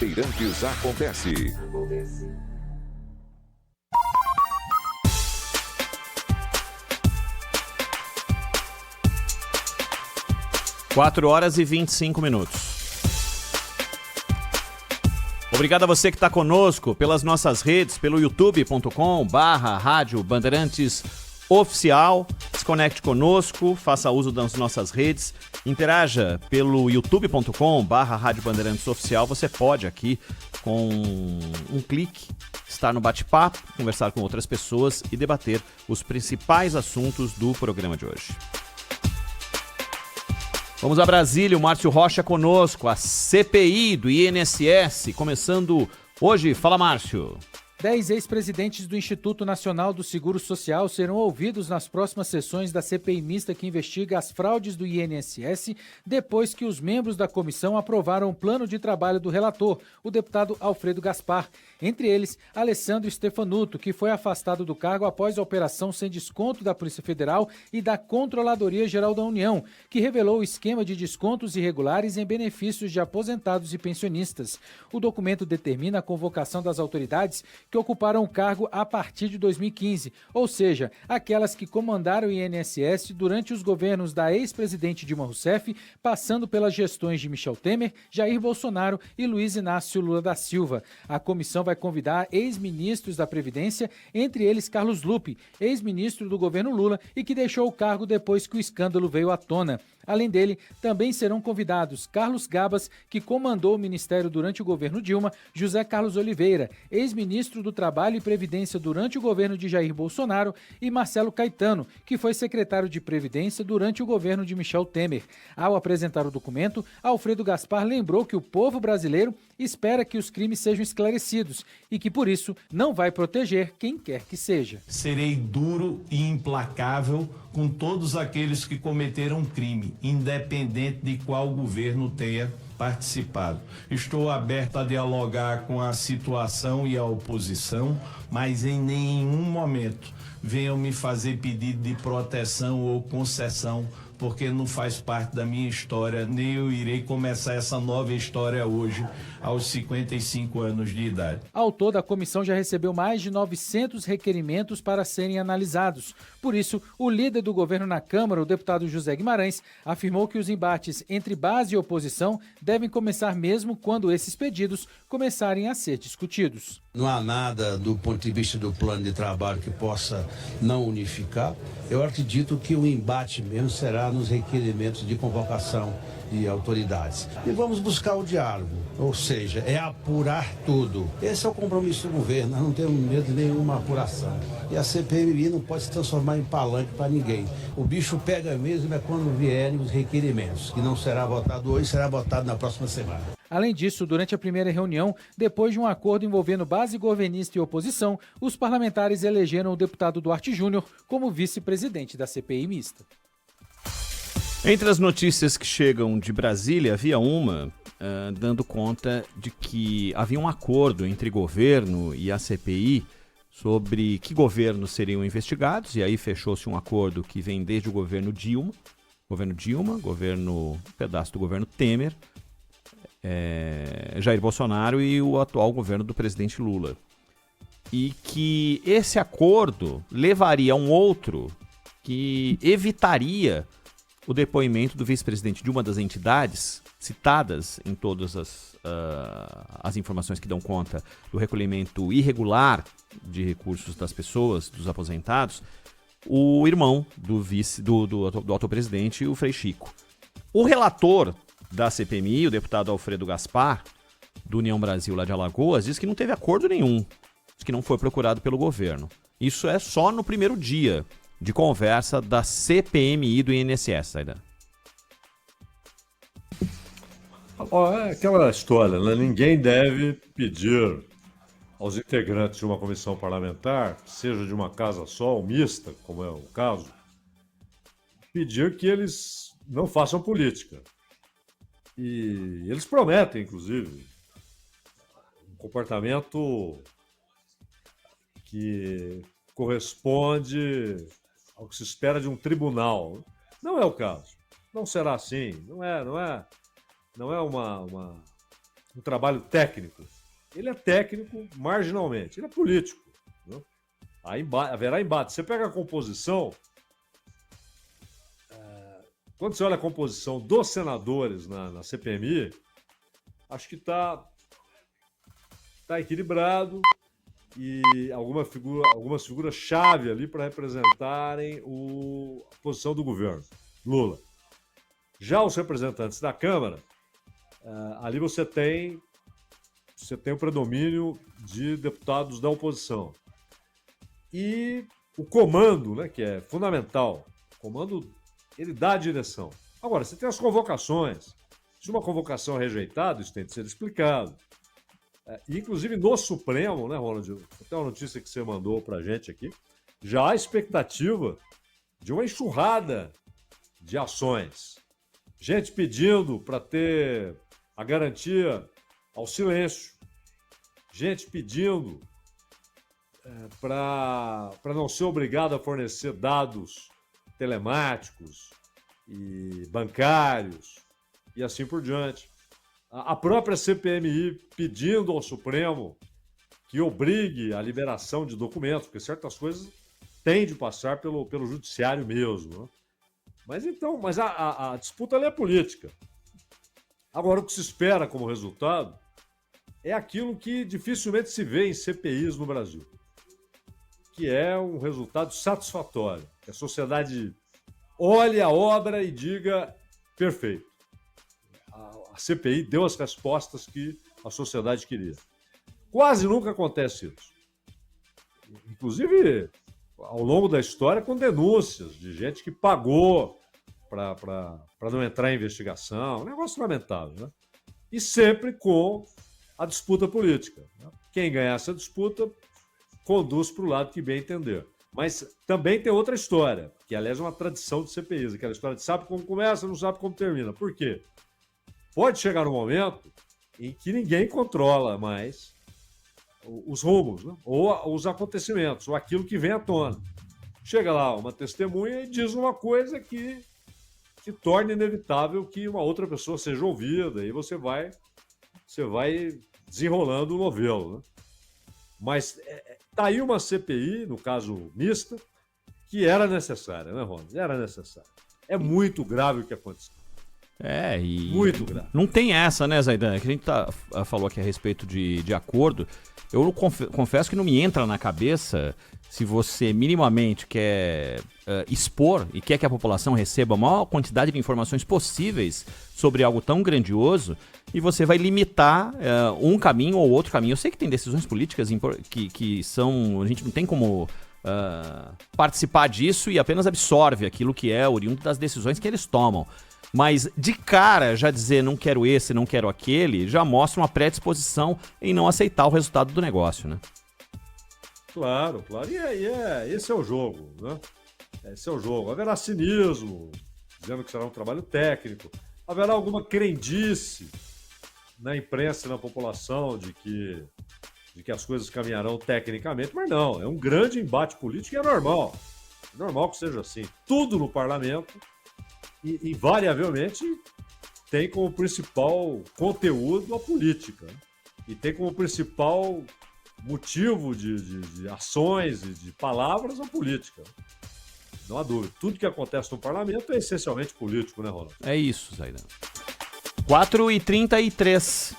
Bandeirantes acontece. 4h25. Obrigado a você que está conosco pelas nossas redes, pelo youtube.com/Rádio Bandeirantes Oficial. Se conecte conosco, faça uso das nossas redes, interaja pelo youtube.com/Rádio Bandeirantes Oficial. Você pode aqui, com um clique, estar no bate-papo, conversar com outras pessoas e debater os principais assuntos do programa de hoje. Vamos a Brasília, o Márcio Rocha conosco, a CPI do INSS, começando hoje. Fala, Márcio. 10 ex-presidentes do Instituto Nacional do Seguro Social serão ouvidos nas próximas sessões da CPI mista que investiga as fraudes do INSS, depois que os membros da comissão aprovaram o plano de trabalho do relator, o deputado Alfredo Gaspar. Entre eles, Alessandro Stefanuto, que foi afastado do cargo após a operação sem desconto da Polícia Federal e da Controladoria Geral da União, que revelou o esquema de descontos irregulares em benefícios de aposentados e pensionistas. O documento determina a convocação das autoridades que ocuparam o cargo a partir de 2015, ou seja, aquelas que comandaram o INSS durante os governos da ex-presidente Dilma Rousseff, passando pelas gestões de Michel Temer, Jair Bolsonaro e Luiz Inácio Lula da Silva. A comissão vai convidar ex-ministros da Previdência, entre eles Carlos Lupe, ex-ministro do governo Lula e que deixou o cargo depois que o escândalo veio à tona. Além dele, também serão convidados Carlos Gabas, que comandou o ministério durante o governo Dilma, José Carlos Oliveira, ex-ministro do Trabalho e Previdência durante o governo de Jair Bolsonaro, e Marcelo Caetano, que foi secretário de Previdência durante o governo de Michel Temer. Ao apresentar o documento, Alfredo Gaspar lembrou que o povo brasileiro espera que os crimes sejam esclarecidos e que, por isso, não vai proteger quem quer que seja. Serei duro e implacável com todos aqueles que cometeram crime, independente de qual governo tenha participado. Estou aberto a dialogar com a situação e a oposição, mas em nenhum momento venham me fazer pedido de proteção ou concessão, porque não faz parte da minha história, nem eu irei começar essa nova história hoje, aos 55 anos de idade. Ao todo, a comissão já recebeu mais de 900 requerimentos para serem analisados. Por isso, o líder do governo na Câmara, o deputado José Guimarães, afirmou que os embates entre base e oposição devem começar mesmo quando esses pedidos começarem a ser discutidos. Não há nada do ponto de vista do plano de trabalho que possa não unificar. Eu acredito que o embate mesmo será nos requerimentos de convocação de autoridades. E vamos buscar o diálogo, ou seja, é apurar tudo. Esse é o compromisso do governo, nós não temos medo de nenhuma apuração. E a CPMI não pode se transformar em palanque para ninguém. O bicho pega mesmo é quando vierem os requerimentos, que não será votado hoje, será votado na próxima semana. Além disso, durante a primeira reunião, depois de um acordo envolvendo base governista e oposição, os parlamentares elegeram o deputado Duarte Júnior como vice-presidente da CPI mista. Entre as notícias que chegam de Brasília, havia uma dando conta de que havia um acordo entre governo e a CPI sobre que governos seriam investigados, e aí fechou-se um acordo que vem desde o governo Dilma, pedaço do governo Temer, Jair Bolsonaro e o atual governo do presidente Lula. E que esse acordo levaria a um outro que evitaria o depoimento do vice-presidente de uma das entidades citadas em todas as informações que dão conta do recolhimento irregular de recursos das pessoas, dos aposentados, o irmão do atual presidente, o Frei Chico. O relator da CPMI, o deputado Alfredo Gaspar, do União Brasil lá de Alagoas, diz que não teve acordo nenhum, diz que não foi procurado pelo governo. Isso é só no primeiro dia de conversa da CPMI do INSS, Aidan. É aquela história, né? Ninguém deve pedir aos integrantes de uma comissão parlamentar, seja de uma casa só ou mista, como é o caso, pedir que eles não façam política. E eles prometem, inclusive, um comportamento que corresponde ao que se espera de um tribunal. Não é o caso. Não será assim. Não é um trabalho técnico. Ele é técnico marginalmente, ele é político. Né? Aí haverá embate. Você pega a composição, quando você olha a composição dos senadores na CPMI, acho que está equilibrado e algumas figuras-chave ali para representarem a posição do governo, Lula. Já os representantes da Câmara, ali você tem o predomínio de deputados da oposição. E o comando, né, que é fundamental, o comando, ele dá a direção. Agora, você tem as convocações. Se uma convocação é rejeitada, isso tem de ser explicado. Inclusive no Supremo, né, Ronald? Tem uma notícia que você mandou pra gente aqui. Já há expectativa de uma enxurrada de ações. Gente pedindo para ter a garantia ao silêncio. Gente pedindo para não ser obrigado a fornecer dados telemáticos e bancários e assim por diante. A própria CPMI pedindo ao Supremo que obrigue a liberação de documentos, porque certas coisas têm de passar pelo judiciário mesmo. Né? Mas a disputa ali é política. Agora, o que se espera como resultado é aquilo que dificilmente se vê em CPIs no Brasil, que é um resultado satisfatório, que a sociedade olhe a obra e diga perfeito. A CPI deu as respostas que a sociedade queria. Quase nunca acontece isso. Inclusive, ao longo da história, com denúncias de gente que pagou para não entrar em investigação. Um negócio lamentável, né? E sempre com a disputa política. Né? Quem ganhar essa disputa conduz para o lado que bem entender. Mas também tem outra história, que aliás é uma tradição de CPIs, aquela história de sabe como começa, não sabe como termina. Por quê? Pode chegar um momento em que ninguém controla mais os rumos, né? Ou os acontecimentos, ou aquilo que vem à tona. Chega lá uma testemunha e diz uma coisa que torna inevitável que uma outra pessoa seja ouvida, e você vai desenrolando o novelo. Né? Mas tá aí uma CPI, no caso mista, que era necessária, né, Ronald? Era necessária. É muito grave o que aconteceu. E muito grave. Não tem essa, né, Zaidan? Que a gente falou aqui a respeito de acordo. Eu confesso que não me entra na cabeça se você minimamente quer expor e quer que a população receba a maior quantidade de informações possíveis sobre algo tão grandioso e você vai limitar um caminho ou outro caminho. Eu sei que tem decisões políticas que são... A gente não tem como participar disso e apenas absorve aquilo que é oriundo das decisões que eles tomam. Mas, de cara, já dizer não quero esse, não quero aquele, já mostra uma predisposição em não aceitar o resultado do negócio, né? Claro. Esse é o jogo, né? Esse é o jogo. Haverá cinismo, dizendo que será um trabalho técnico. Haverá alguma crendice na imprensa e na população de que as coisas caminharão tecnicamente, mas não. É um grande embate político e é normal. É normal que seja assim. Tudo no parlamento invariavelmente tem como principal conteúdo a política. Né? E tem como principal motivo de ações e de palavras a política. Não há dúvida. Tudo que acontece no parlamento é essencialmente político, né, Ronald? É isso, Zaidan. 4h33.